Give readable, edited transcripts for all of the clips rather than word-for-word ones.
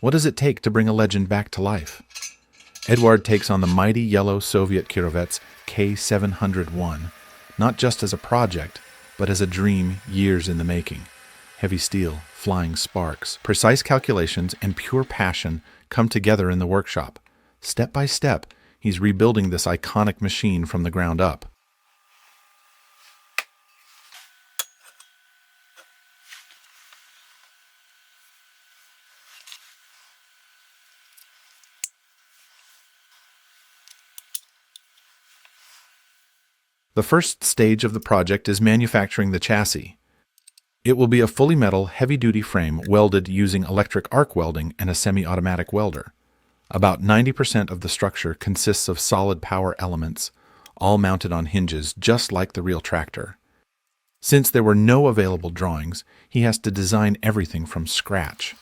What does it take to bring a legend back to life? Eduard takes on the mighty yellow Soviet Kirovets K-700 not just as a project, but as a dream years in the making. Heavy steel, flying sparks, precise calculations, and pure passion come together in the workshop. Step by step, he's rebuilding this iconic machine from the ground up. The first stage of the project is manufacturing the chassis. It will be a fully metal, heavy-duty frame welded using electric arc welding and a semi-automatic welder. About 90% of the structure consists of solid power elements, all mounted on hinges just like the real tractor. Since there were no available drawings, he has to design everything from scratch.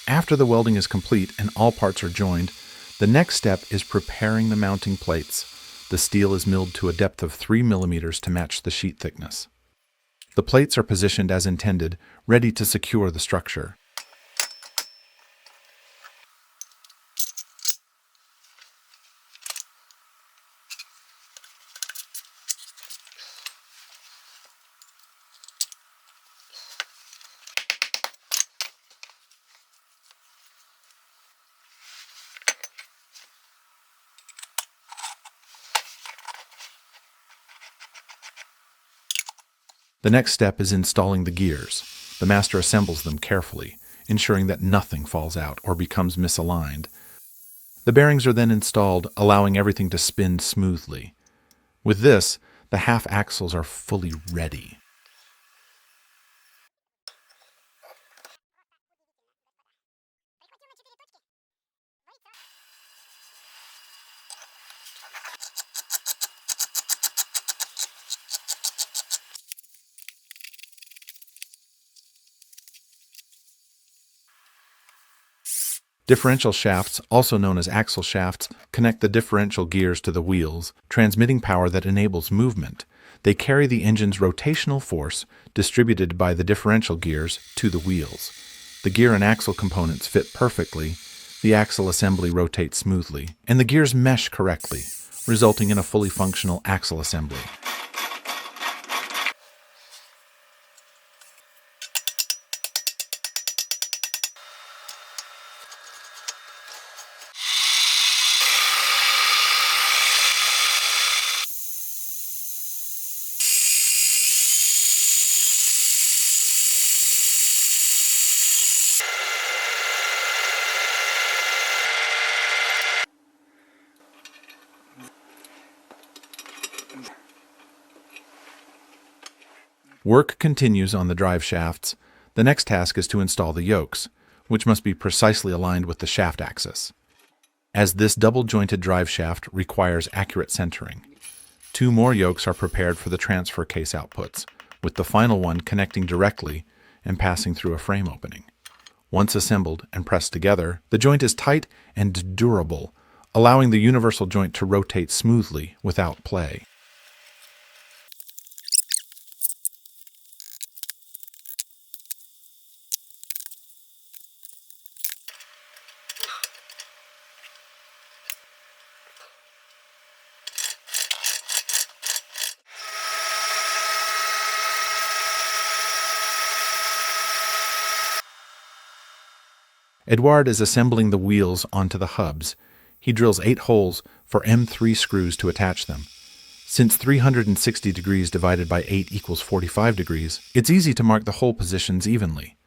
After the welding is complete and all parts are joined, the next step is preparing the mounting plates. The steel is milled to a depth of 3 mm to match the sheet thickness. The plates are positioned as intended, ready to secure the structure. The next step is installing the gears. The master assembles them carefully, ensuring that nothing falls out or becomes misaligned. The bearings are then installed, allowing everything to spin smoothly. With this, the half axles are fully ready. Differential shafts, also known as axle shafts, connect the differential gears to the wheels, transmitting power that enables movement. They carry the engine's rotational force, distributed by the differential gears, to the wheels. The gear and axle components fit perfectly, the axle assembly rotates smoothly, and the gears mesh correctly, resulting in a fully functional axle assembly. Work continues on the drive shafts. The next task is to install the yokes, which must be precisely aligned with the shaft axis, as this double-jointed drive shaft requires accurate centering. 2 more yokes are prepared for the transfer case outputs, with the final one connecting directly and passing through a frame opening. Once assembled and pressed together, the joint is tight and durable, allowing the universal joint to rotate smoothly without play. Eduard is assembling the wheels onto the hubs. He drills 8 holes for M3 screws to attach them. Since 360 degrees divided by 8 equals 45 degrees, it's easy to mark the hole positions evenly.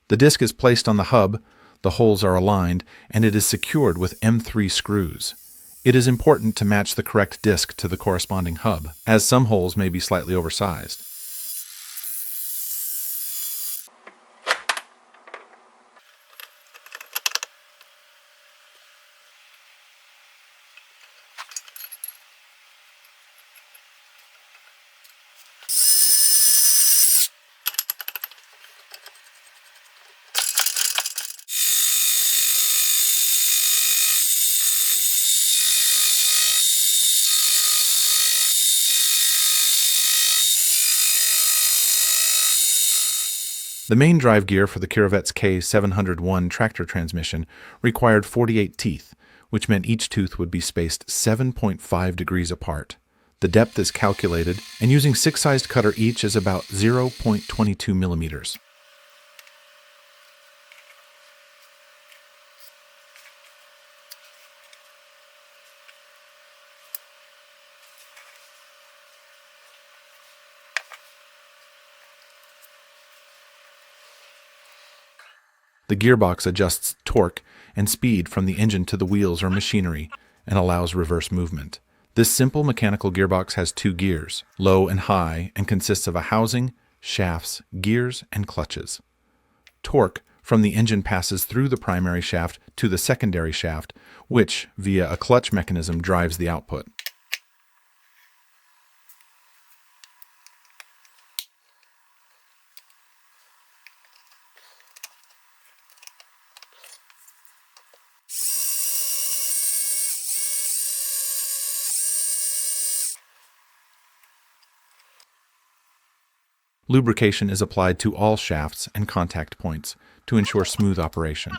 The disc is placed on the hub, the holes are aligned, and it is secured with M3 screws. It is important to match the correct disc to the corresponding hub, as some holes may be slightly oversized. The main drive gear for the Kirovets K-700 tractor transmission required 48 teeth, which meant each tooth would be spaced 7.5 degrees apart. The depth is calculated, and using 6-sized cutter each is about 0.22 millimeters. The gearbox adjusts torque and speed from the engine to the wheels or machinery and allows reverse movement. This simple mechanical gearbox has 2 gears, low and high, and consists of a housing, shafts, gears, and clutches. Torque from the engine passes through the primary shaft to the secondary shaft, which, via a clutch mechanism, drives the output. Lubrication is applied to all shafts and contact points to ensure smooth operation.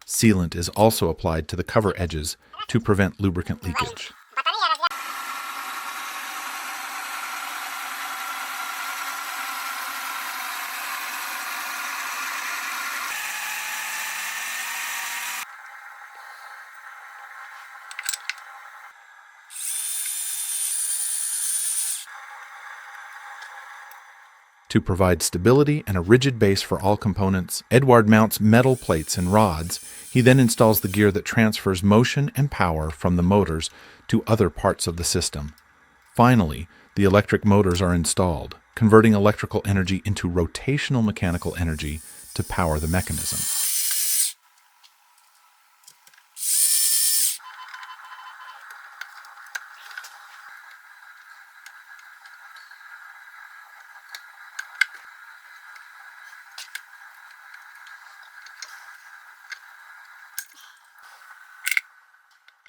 Sealant is also applied to the cover edges to prevent lubricant leakage. To provide stability and a rigid base for all components, Edward mounts metal plates and rods. He then installs the gear that transfers motion and power from the motors to other parts of the system. Finally, the electric motors are installed, converting electrical energy into rotational mechanical energy to power the mechanism.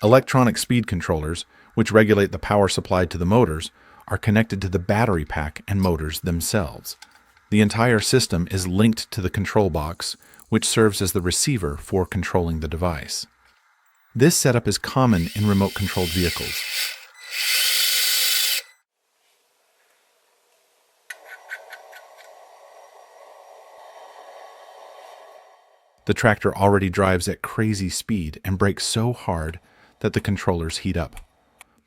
Electronic speed controllers, which regulate the power supplied to the motors, are connected to the battery pack and motors themselves. The entire system is linked to the control box, which serves as the receiver for controlling the device. This setup is common in remote-controlled vehicles. The tractor already drives at crazy speed and brakes so hard that the controllers heat up.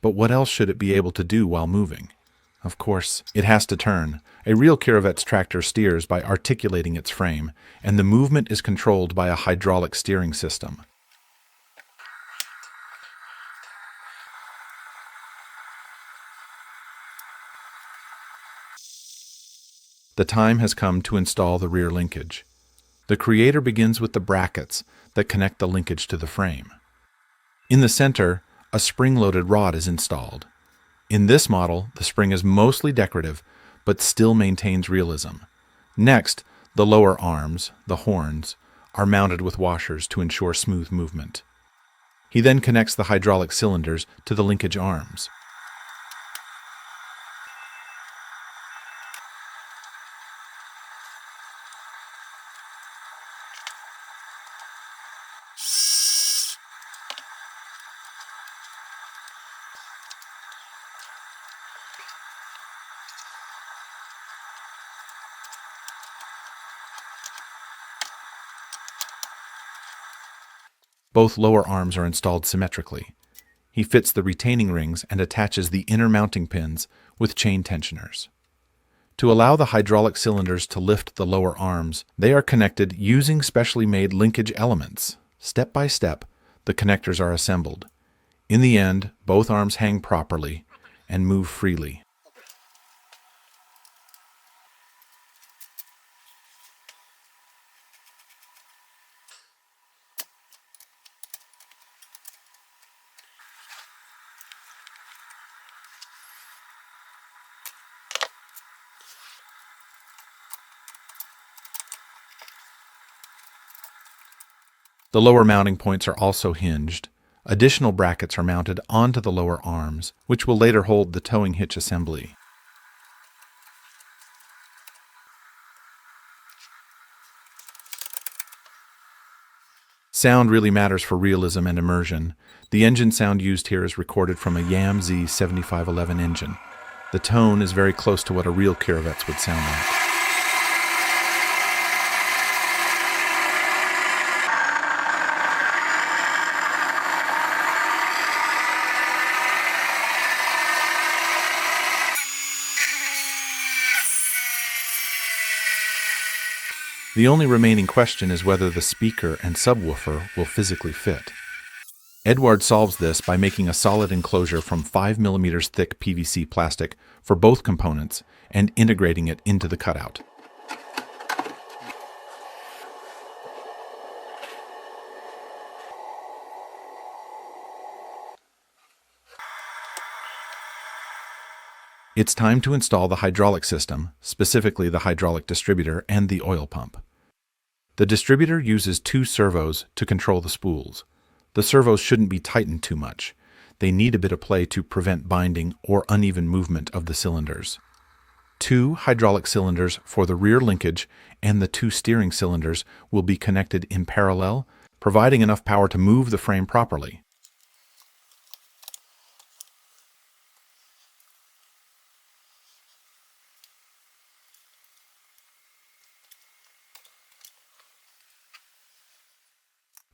But what else should it be able to do while moving? Of course, it has to turn. A real Kirovets tractor steers by articulating its frame, and the movement is controlled by a hydraulic steering system. The time has come to install the rear linkage. The creator begins with the brackets that connect the linkage to the frame. In the center, a spring-loaded rod is installed. In this model, the spring is mostly decorative, but still maintains realism. Next, the lower arms, the horns, are mounted with washers to ensure smooth movement. He then connects the hydraulic cylinders to the linkage arms. Both lower arms are installed symmetrically. He fits the retaining rings and attaches the inner mounting pins with chain tensioners. To allow the hydraulic cylinders to lift the lower arms, they are connected using specially made linkage elements. Step by step, the connectors are assembled. In the end, both arms hang properly and move freely. The lower mounting points are also hinged. Additional brackets are mounted onto the lower arms, which will later hold the towing hitch assembly. Sound really matters for realism and immersion. The engine sound used here is recorded from a Yam Z7511 engine. The tone is very close to what a real Kirovets would sound like. The only remaining question is whether the speaker and subwoofer will physically fit. Edward solves this by making a solid enclosure from 5mm thick PVC plastic for both components and integrating it into the cutout. It's time to install the hydraulic system, specifically the hydraulic distributor and the oil pump. The distributor uses 2 servos to control the spools. The servos shouldn't be tightened too much. They need a bit of play to prevent binding or uneven movement of the cylinders. 2 hydraulic cylinders for the rear linkage and the 2 steering cylinders will be connected in parallel, providing enough power to move the frame properly.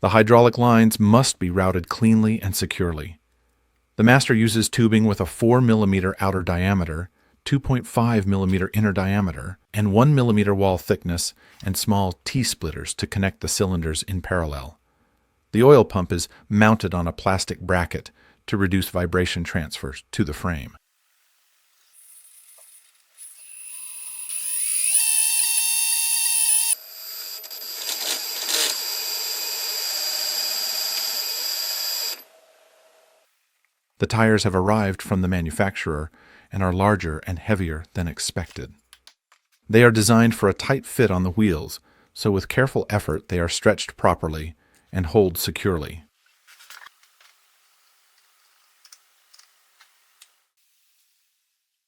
The hydraulic lines must be routed cleanly and securely. The master uses tubing with a 4mm outer diameter, 2.5mm inner diameter, and 1mm wall thickness and small T-splitters to connect the cylinders in parallel. The oil pump is mounted on a plastic bracket to reduce vibration transfers to the frame. The tires have arrived from the manufacturer and are larger and heavier than expected. They are designed for a tight fit on the wheels, so with careful effort they are stretched properly and hold securely.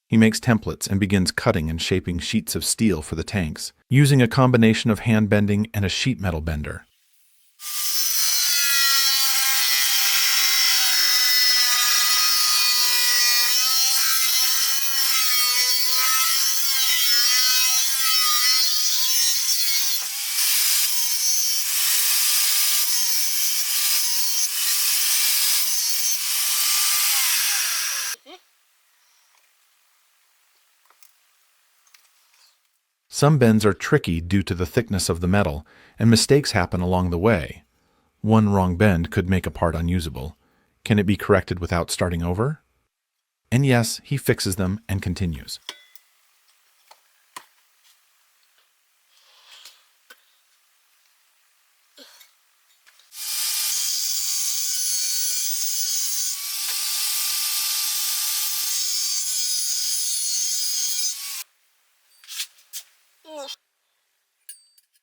He makes templates and begins cutting and shaping sheets of steel for the tanks, using a combination of hand bending and a sheet metal bender. Some bends are tricky due to the thickness of the metal, and mistakes happen along the way. One wrong bend could make a part unusable. Can it be corrected without starting over? And yes, he fixes them and continues.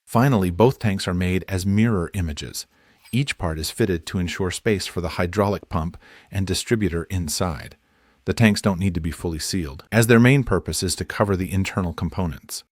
Finally, both tanks are made as mirror images. Each part is fitted to ensure space for the hydraulic pump and distributor inside. The tanks don't need to be fully sealed, as their main purpose is to cover the internal components.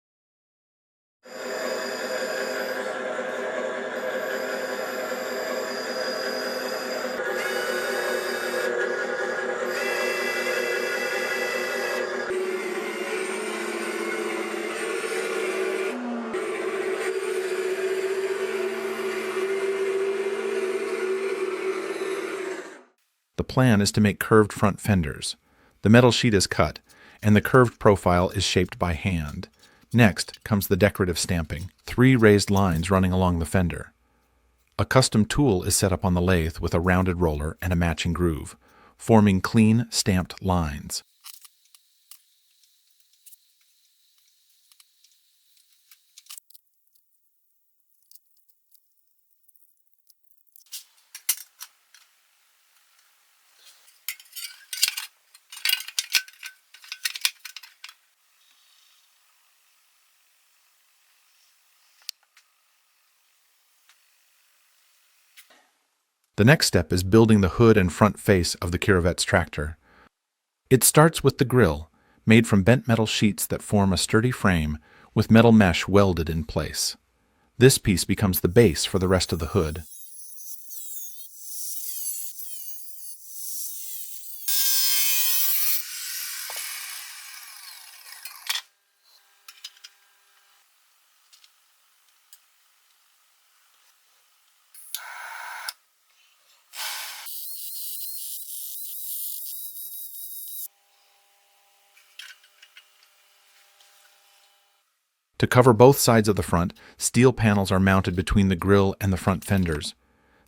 The plan is to make curved front fenders. The metal sheet is cut, and the curved profile is shaped by hand. Next comes the decorative stamping, 3 raised lines running along the fender. A custom tool is set up on the lathe with a rounded roller and a matching groove, forming clean, stamped lines. The next step is building the hood and front face of the Kirovets tractor. It starts with the grille, made from bent metal sheets that form a sturdy frame with metal mesh welded in place. This piece becomes the base for the rest of the hood. To cover both sides of the front, steel panels are mounted between the grille and the front fenders.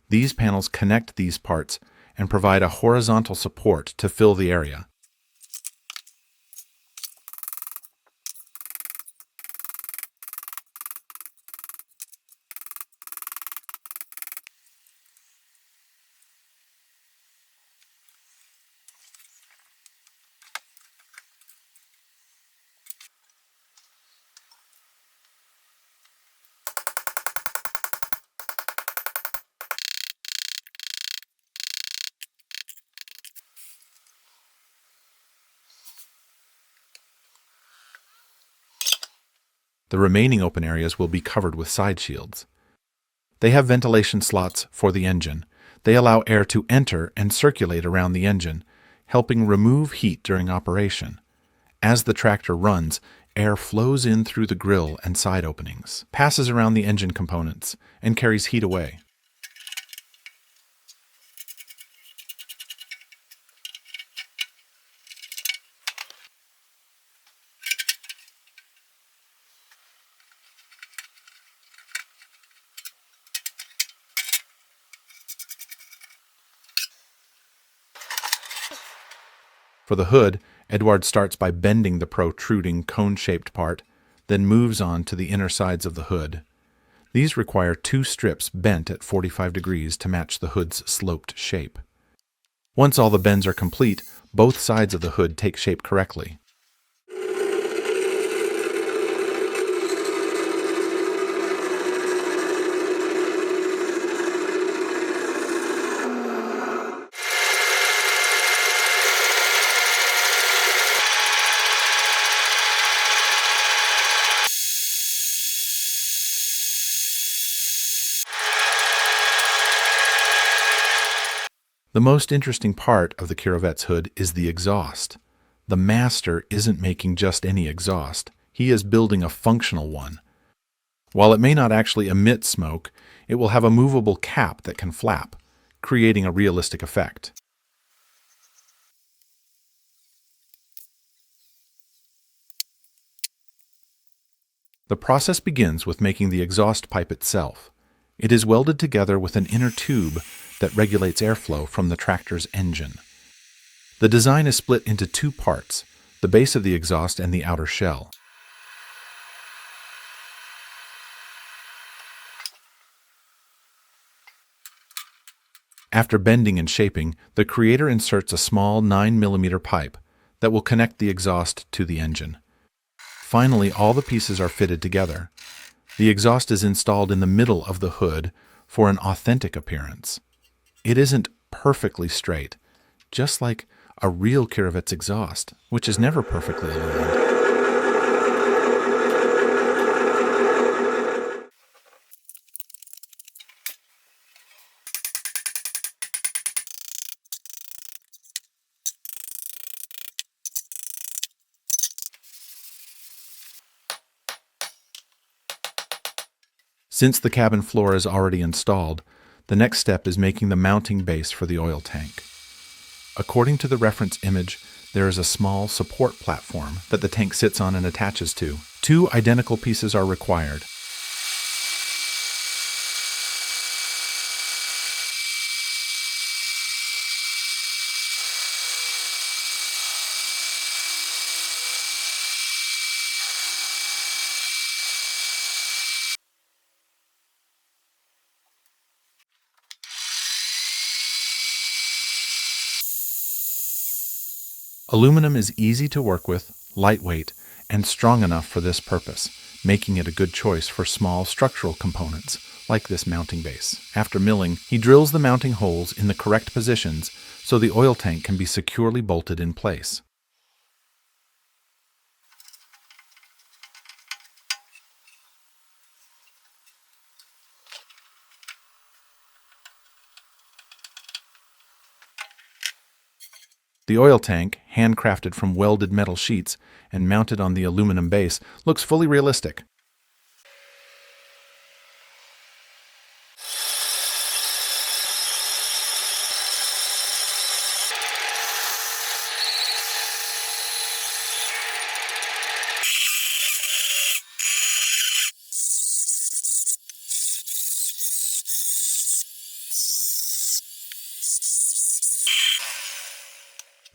These panels connect these parts and provide a horizontal support to fill the area. The remaining open areas will be covered with side shields. They have ventilation slots for the engine. They allow air to enter and circulate around the engine, helping remove heat during operation. As the tractor runs, air flows in through the grille and side openings, passes around the engine components, and carries heat away. For the hood, Edward starts by bending the protruding cone-shaped part, then moves on to the inner sides of the hood. These require 2 strips bent at 45 degrees to match the hood's sloped shape. Once all the bends are complete, both sides of the hood take shape correctly. The most interesting part of the Kirovets hood is the exhaust. The master isn't making just any exhaust. He is building a functional one. While it may not actually emit smoke, it will have a movable cap that can flap, creating a realistic effect. The process begins with making the exhaust pipe itself. It is welded together with an inner tube that regulates airflow from the tractor's engine. The design is split into 2 parts, the base of the exhaust and the outer shell. After bending and shaping, the creator inserts a small 9mm pipe that will connect the exhaust to the engine. Finally, all the pieces are fitted together. The exhaust is installed in the middle of the hood for an authentic appearance. It isn't perfectly straight, just like a real Kirovets exhaust, which is never perfectly aligned. Since the cabin floor is already installed, the next step is making the mounting base for the oil tank. According to the reference image, there is a small support platform that the tank sits on and attaches to. 2 identical pieces are required. Aluminum is easy to work with, lightweight, and strong enough for this purpose, making it a good choice for small structural components, like this mounting base. After milling, he drills the mounting holes in the correct positions so the oil tank can be securely bolted in place. The oil tank, handcrafted from welded metal sheets and mounted on the aluminum base, looks fully realistic.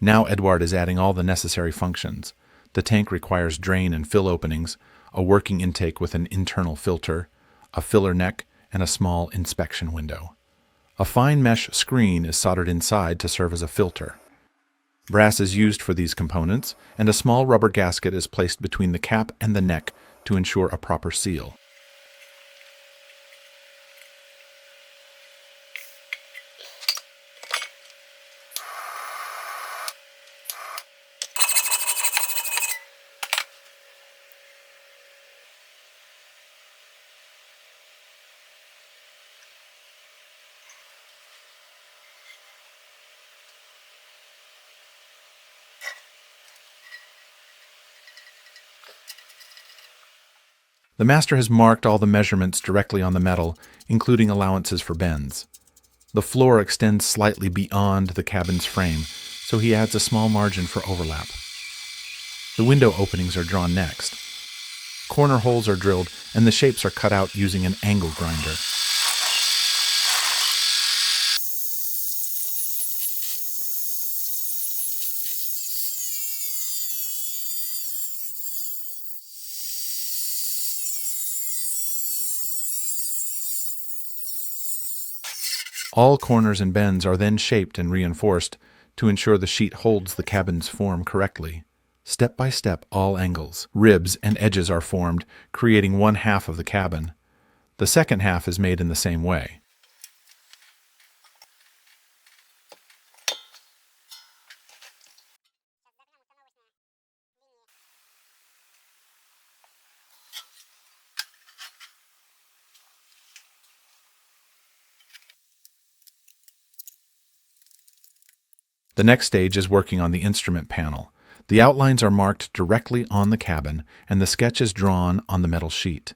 Now Edward is adding all the necessary functions. The tank requires drain and fill openings, a working intake with an internal filter, a filler neck, and a small inspection window. A fine mesh screen is soldered inside to serve as a filter. Brass is used for these components, and a small rubber gasket is placed between the cap and the neck to ensure a proper seal. The master has marked all the measurements directly on the metal, including allowances for bends. The floor extends slightly beyond the cabin's frame, so he adds a small margin for overlap. The window openings are drawn next. Corner holes are drilled, and the shapes are cut out using an angle grinder. All corners and bends are then shaped and reinforced to ensure the sheet holds the cabin's form correctly. Step by step, all angles, ribs, and edges are formed, creating one half of the cabin. The second half is made in the same way. The next stage is working on the instrument panel. The outlines are marked directly on the cabin, and the sketch is drawn on the metal sheet.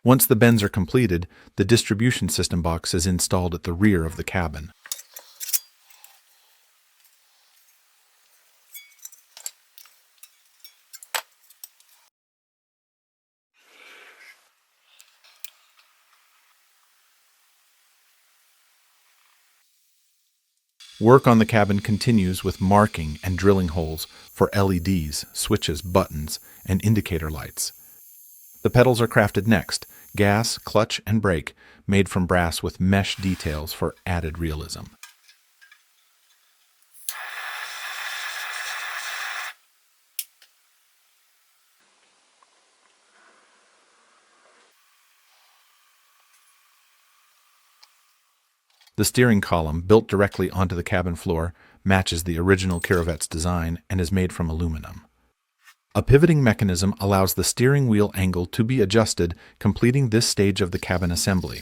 Once the bends are completed, the distribution system box is installed at the rear of the cabin. Work on the cabin continues with marking and drilling holes for LEDs, switches, buttons, and indicator lights. The pedals are crafted next, gas, clutch, and brake, made from brass with mesh details for added realism. The steering column, built directly onto the cabin floor, matches the original Kirovets design and is made from aluminum. A pivoting mechanism allows the steering wheel angle to be adjusted, completing this stage of the cabin assembly.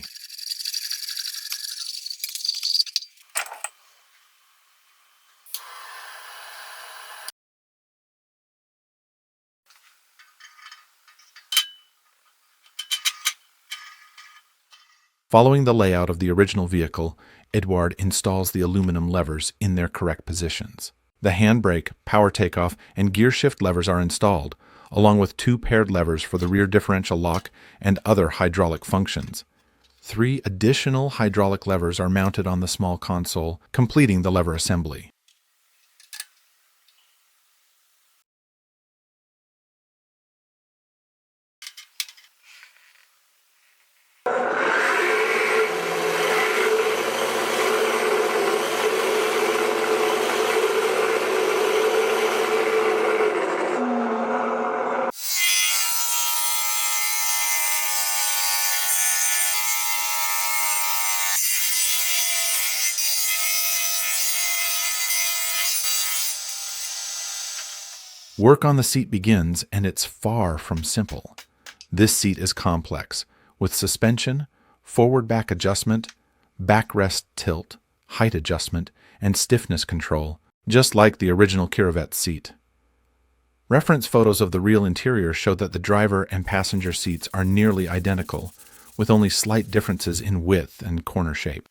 Following the layout of the original vehicle, Edward installs the aluminum levers in their correct positions. The handbrake, power takeoff, and gear shift levers are installed, along with 2 paired levers for the rear differential lock and other hydraulic functions. 3 additional hydraulic levers are mounted on the small console, completing the lever assembly. Work on the seat begins, and it's far from simple. This seat is complex, with suspension, forward-back adjustment, backrest tilt, height adjustment, and stiffness control, just like the original Kirovets seat. Reference photos of the real interior show that the driver and passenger seats are nearly identical, with only slight differences in width and corner shape.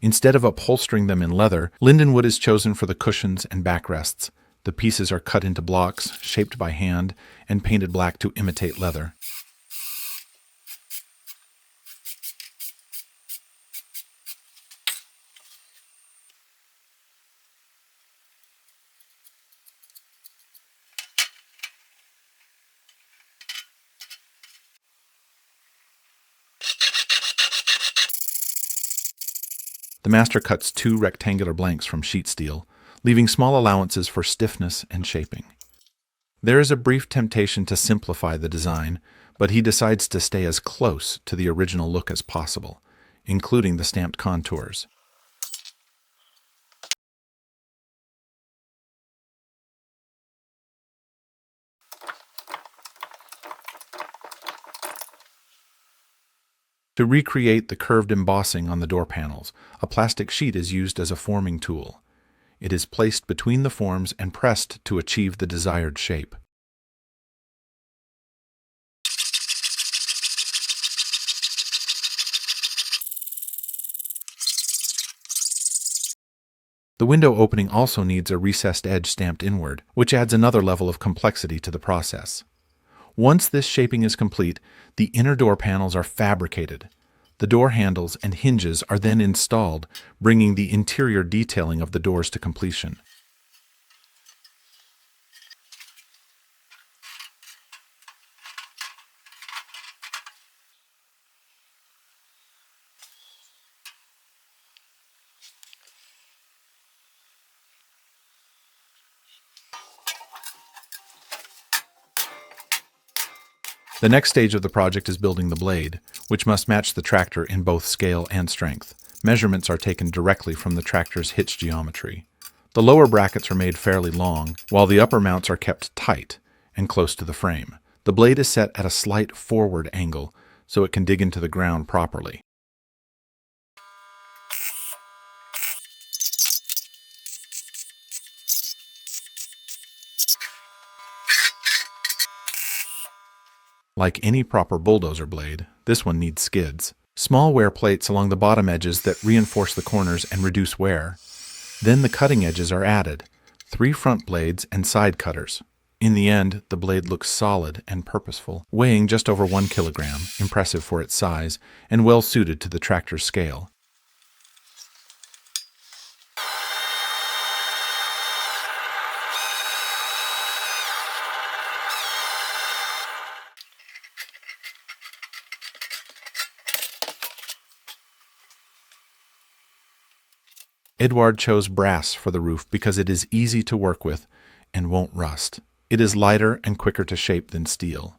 Instead of upholstering them in leather, lindenwood is chosen for the cushions and backrests. The pieces are cut into blocks, shaped by hand, and painted black to imitate leather. The master cuts 2 rectangular blanks from sheet steel, leaving small allowances for stiffness and shaping. There is a brief temptation to simplify the design, but he decides to stay as close to the original look as possible, including the stamped contours. To recreate the curved embossing on the door panels, a plastic sheet is used as a forming tool. It is placed between the forms and pressed to achieve the desired shape. The window opening also needs a recessed edge stamped inward, which adds another level of complexity to the process. Once this shaping is complete, the inner door panels are fabricated. The door handles and hinges are then installed, bringing the interior detailing of the doors to completion. The next stage of the project is building the blade, which must match the tractor in both scale and strength. Measurements are taken directly from the tractor's hitch geometry. The lower brackets are made fairly long, while the upper mounts are kept tight and close to the frame. The blade is set at a slight forward angle, so it can dig into the ground properly. Like any proper bulldozer blade, this one needs skids. Small wear plates along the bottom edges that reinforce the corners and reduce wear. Then the cutting edges are added, 3 front blades and side cutters. In the end, the blade looks solid and purposeful, weighing just over 1 kilogram, impressive for its size, and well suited to the tractor's scale. Edouard chose brass for the roof because it is easy to work with and won't rust. It is lighter and quicker to shape than steel.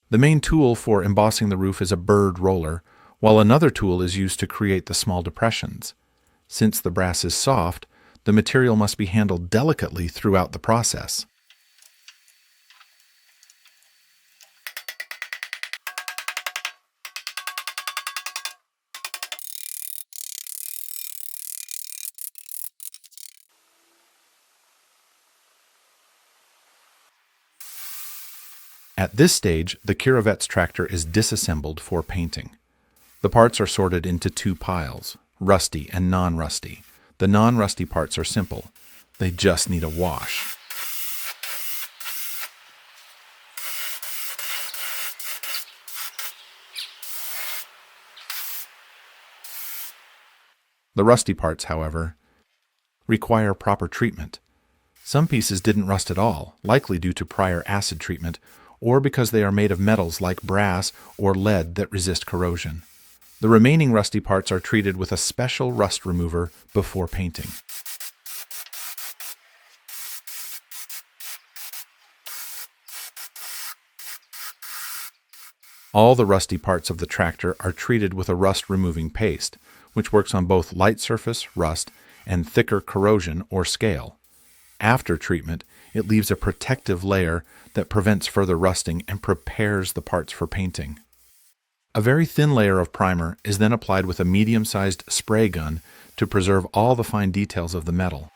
The main tool for embossing the roof is a bird roller, while another tool is used to create the small depressions. Since the brass is soft, the material must be handled delicately throughout the process. At this stage, the Kirovets tractor is disassembled for painting. The parts are sorted into 2 piles, rusty and non-rusty. The non-rusty parts are simple. They just need a wash. The rusty parts, however, require proper treatment. Some pieces didn't rust at all, likely due to prior acid treatment, or because they are made of metals like brass or lead that resist corrosion. The remaining rusty parts are treated with a special rust remover before painting. All the rusty parts of the tractor are treated with a rust-removing paste, which works on both light surface rust and thicker corrosion or scale. After treatment, it leaves a protective layer that prevents further rusting and prepares the parts for painting. A very thin layer of primer is then applied with a medium-sized spray gun to preserve all the fine details of the metal.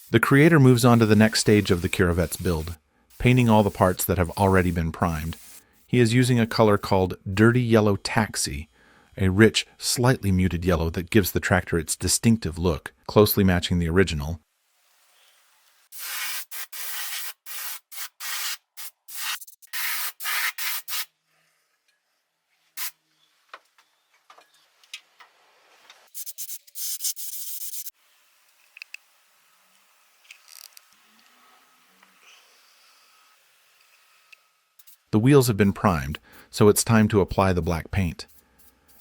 The creator moves on to the next stage of the Kirovets build, painting all the parts that have already been primed. He is using a color called Dirty Yellow Taxi, a rich, slightly muted yellow that gives the tractor its distinctive look, closely matching the original. The wheels have been primed, so it's time to apply the black paint.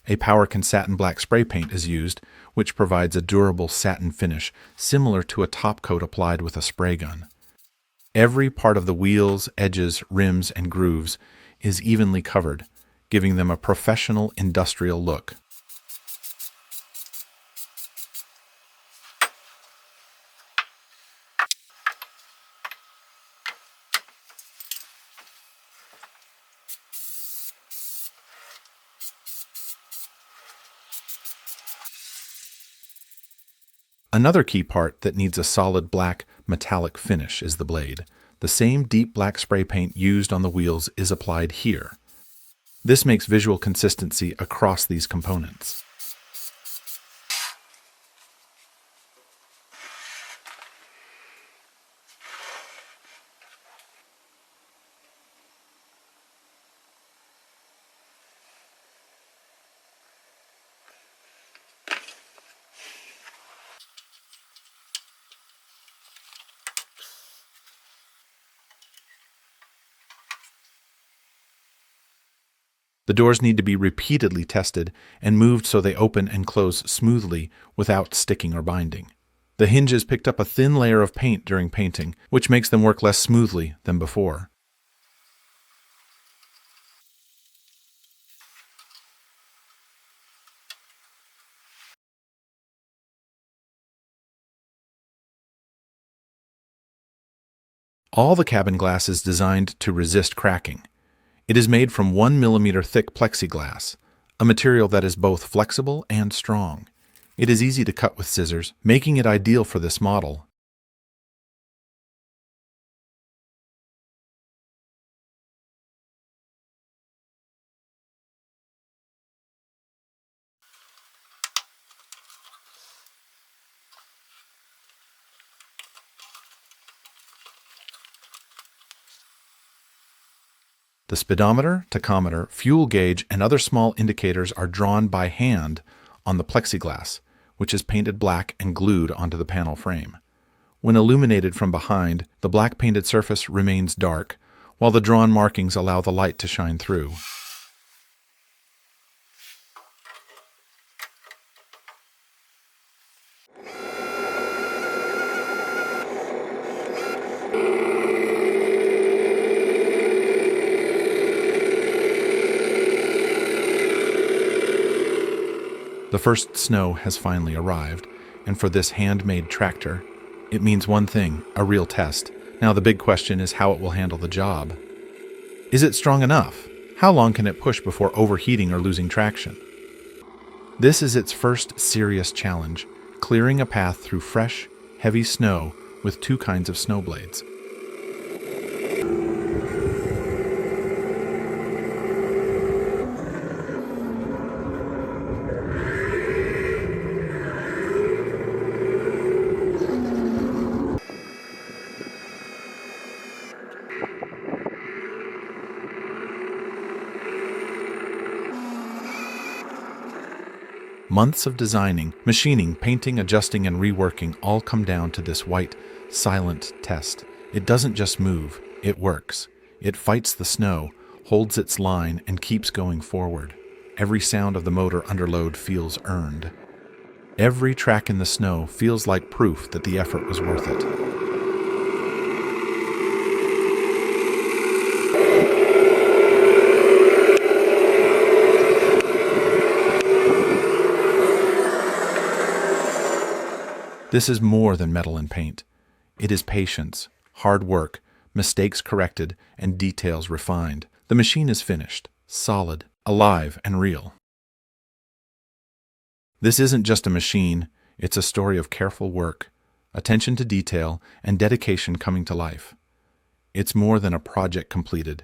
A Powerkin satin black spray paint is used, which provides a durable satin finish similar to a top coat applied with a spray gun. Every part of the wheels, edges, rims, and grooves is evenly covered, giving them a professional industrial look. Another key part that needs a solid black, metallic finish is the blade. The same deep black spray paint used on the wheels is applied here. This makes visual consistency across these components. The doors need to be repeatedly tested and moved so they open and close smoothly without sticking or binding. The hinges picked up a thin layer of paint during painting, which makes them work less smoothly than before. All the cabin glass is designed to resist cracking. It is made from 1 mm thick plexiglass, a material that is both flexible and strong. It is easy to cut with scissors, making it ideal for this model. The speedometer, tachometer, fuel gauge, and other small indicators are drawn by hand on the plexiglass, which is painted black and glued onto the panel frame. When illuminated from behind, the black painted surface remains dark, while the drawn markings allow the light to shine through. The first snow has finally arrived, and for this handmade tractor, it means one thing, a real test. Now the big question is how it will handle the job. Is it strong enough? How long can it push before overheating or losing traction? This is its first serious challenge, clearing a path through fresh, heavy snow with two kinds of snow blades. Months of designing, machining, painting, adjusting, and reworking all come down to this white, silent test. It doesn't just move, it works. It fights the snow, holds its line, and keeps going forward. Every sound of the motor under load feels earned. Every track in the snow feels like proof that the effort was worth it. This is more than metal and paint. It is patience, hard work, mistakes corrected, and details refined. The machine is finished, solid, alive, and real. This isn't just a machine, it's a story of careful work, attention to detail, and dedication coming to life. It's more than a project completed.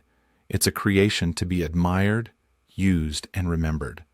It's a creation to be admired, used, and remembered.